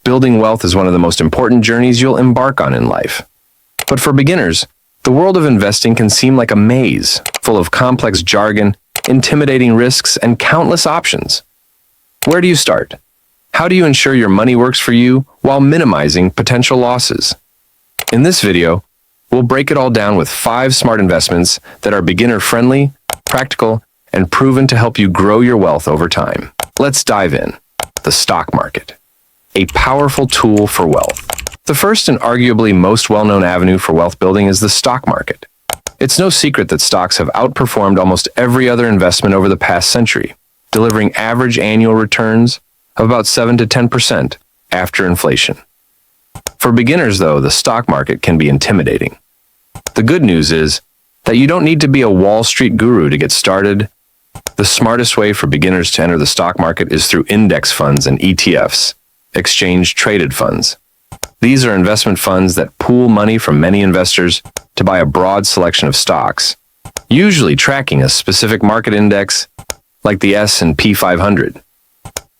Building wealth is one of the most important journeys you'll embark on in life. But for beginners, the world of investing can seem like a maze, full of complex jargon, intimidating risks, and countless options. Where do you start? How do you ensure your money works for you while minimizing potential losses? In this video, we'll break it all down with 5 smart investments that are beginner-friendly, practical, and proven to help you grow your wealth over time. Let's dive in. The stock market, a powerful tool for wealth. The first and arguably most well-known avenue for wealth building is the stock market. It's no secret that stocks have outperformed almost every other investment over the past century, delivering average annual returns of about 7 to 10% after inflation. For beginners, though, the stock market can be intimidating. The good news is that you don't need to be a Wall Street guru to get started. The smartest way for beginners to enter the stock market is through index funds and ETFs, exchange-traded funds. These are investment funds that pool money from many investors to buy a broad selection of stocks, usually tracking a specific market index like the S&P 500.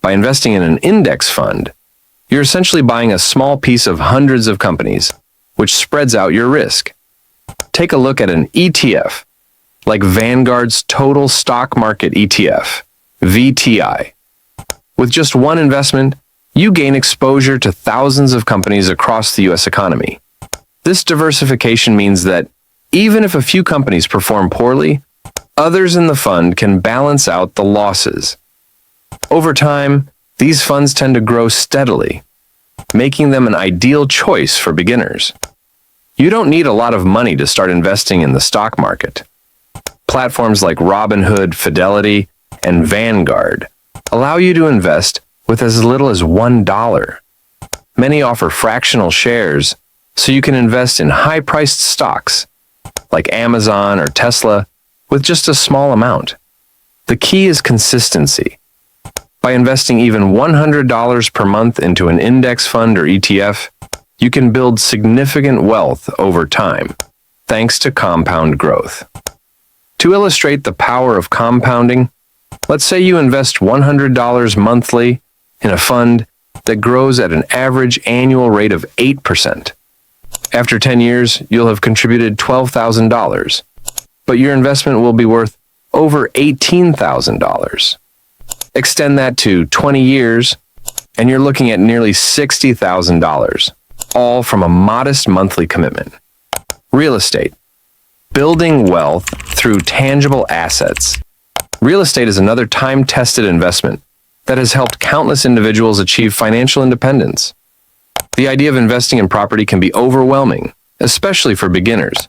By investing in an index fund, you're essentially buying a small piece of hundreds of companies, which spreads out your risk. Take a look at an ETF, like Vanguard's Total Stock Market ETF, VTI. With just one investment, you gain exposure to thousands of companies across the U.S. economy. This diversification means that even if a few companies perform poorly, others in the fund can balance out the losses. Over time, these funds tend to grow steadily, making them an ideal choice for beginners. You don't need a lot of money to start investing in the stock market. Platforms like Robinhood, Fidelity, and Vanguard allow you to invest with as little as $1. Many offer fractional shares, so you can invest in high-priced stocks like Amazon or Tesla with just a small amount. The key is consistency. By investing even $100 per month into an index fund or ETF, you can build significant wealth over time, thanks to compound growth. To illustrate the power of compounding, let's say you invest $100 monthly in a fund that grows at an average annual rate of 8%. After 10 years, you'll have contributed $12,000, but your investment will be worth over $18,000. Extend that to 20 years, and you're looking at nearly $60,000, all from a modest monthly commitment. Real estate. Building wealth through tangible assets. Real estate is another time-tested investment that has helped countless individuals achieve financial independence. The idea of investing in property can be overwhelming, especially for beginners,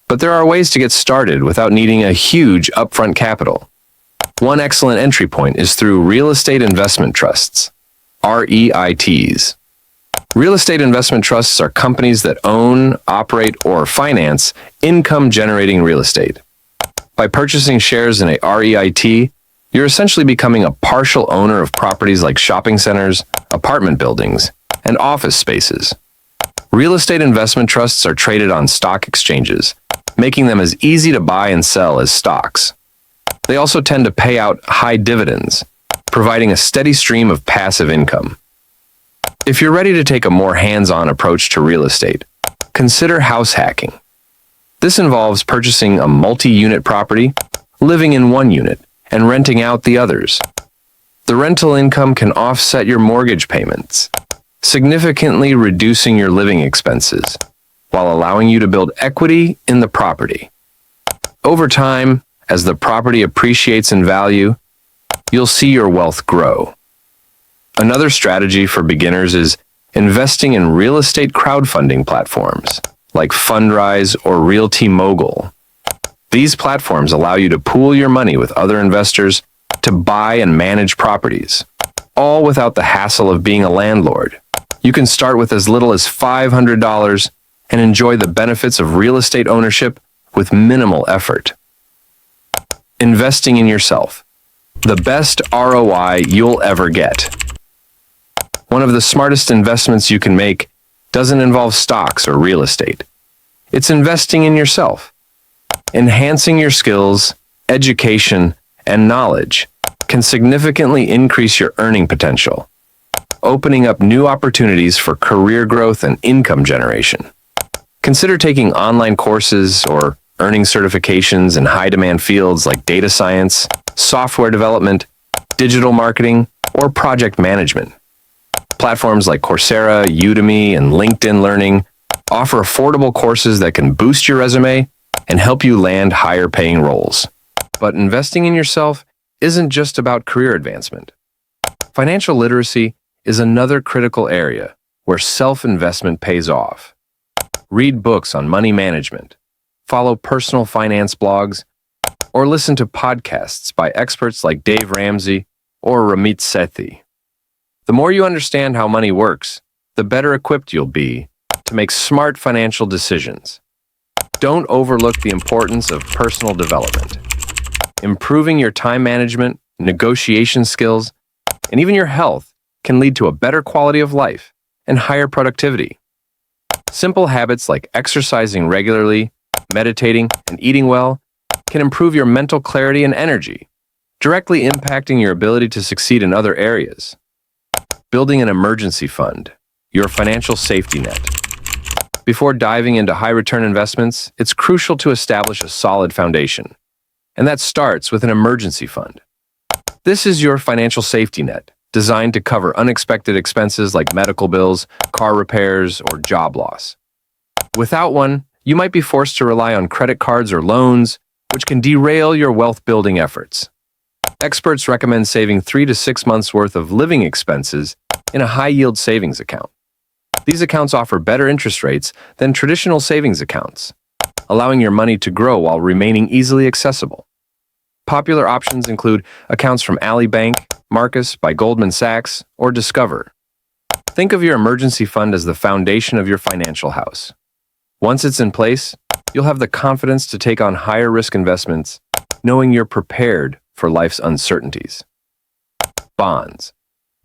but there are ways to get started without needing a huge upfront capital. One excellent entry point is through real estate investment trusts, REITs. Real estate investment trusts are companies that own, operate, or finance income-generating real estate. By purchasing shares in a REIT, you're essentially becoming a partial owner of properties like shopping centers, apartment buildings, and office spaces. Real estate investment trusts are traded on stock exchanges, making them as easy to buy and sell as stocks. They also tend to pay out high dividends, providing a steady stream of passive income. If you're ready to take a more hands-on approach to real estate, consider house hacking. This involves purchasing a multi-unit property, living in one unit, and renting out the others. The rental income can offset your mortgage payments, significantly reducing your living expenses, while allowing you to build equity in the property. Over time, as the property appreciates in value, you'll see your wealth grow. Another strategy for beginners is investing in real estate crowdfunding platforms like Fundrise or Realty Mogul. These platforms allow you to pool your money with other investors to buy and manage properties, all without the hassle of being a landlord. You can start with as little as $500 and enjoy the benefits of real estate ownership with minimal effort. Investing in yourself. The best ROI you'll ever get. One of the smartest investments you can make doesn't involve stocks or real estate. It's investing in yourself. Enhancing your skills, education, and knowledge can significantly increase your earning potential. opening up new opportunities for career growth and income generation. Consider taking online courses or earning certifications in high-demand fields like data science, software development, digital marketing, or project management. Platforms like Coursera, Udemy, and LinkedIn Learning offer affordable courses that can boost your resume and help you land higher-paying roles. But investing in yourself isn't just about career advancement. Financial literacy is another critical area where self-investment pays off. Read books on money management, follow personal finance blogs, or listen to podcasts by experts like Dave Ramsey or Ramit Sethi. The more you understand how money works, the better equipped you'll be to make smart financial decisions. Don't overlook the importance of personal development. Improving your time management, negotiation skills, and even your health can lead to a better quality of life and higher productivity. Simple habits like exercising regularly, meditating, and eating well can improve your mental clarity and energy, directly impacting your ability to succeed in other areas. Building an emergency fund, your financial safety net. Before diving into high-return investments, it's crucial to establish a solid foundation, and that starts with an emergency fund. This is your financial safety net, designed to cover unexpected expenses like medical bills, car repairs, or job loss. Without one, you might be forced to rely on credit cards or loans, which can derail your wealth-building efforts. Experts recommend saving 3 to 6 months' worth of living expenses in a high-yield savings account. These accounts offer better interest rates than traditional savings accounts, allowing your money to grow while remaining easily accessible. Popular options include accounts from Ally Bank, Marcus by Goldman Sachs, or Discover. Think of your emergency fund as the foundation of your financial house. Once it's in place, you'll have the confidence to take on higher risk investments, knowing you're prepared for life's uncertainties. Bonds,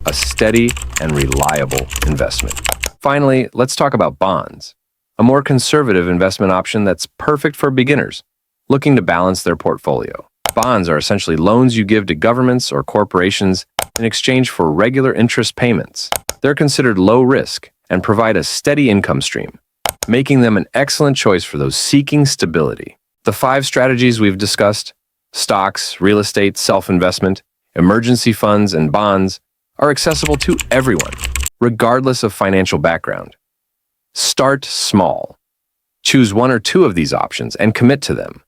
a steady and reliable investment. Finally, let's talk about bonds, a more conservative investment option that's perfect for beginners looking to balance their portfolio. Bonds are essentially loans you give to governments or corporations in exchange for regular interest payments. They're considered low risk and provide a steady income stream, making them an excellent choice for those seeking stability. The 5 strategies we've discussed, stocks, real estate, self-investment, emergency funds, and bonds, are accessible to everyone, regardless of financial background. Start small. Choose 1 or 2 of these options and commit to them.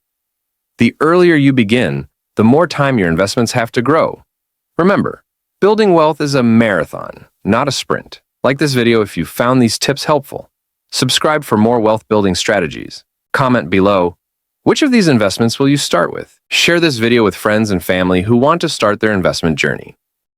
The earlier you begin, the more time your investments have to grow. Remember, building wealth is a marathon, not a sprint. Like this video if you found these tips helpful. Subscribe for more wealth-building strategies. Comment below, which of these investments will you start with? Share this video with friends and family who want to start their investment journey.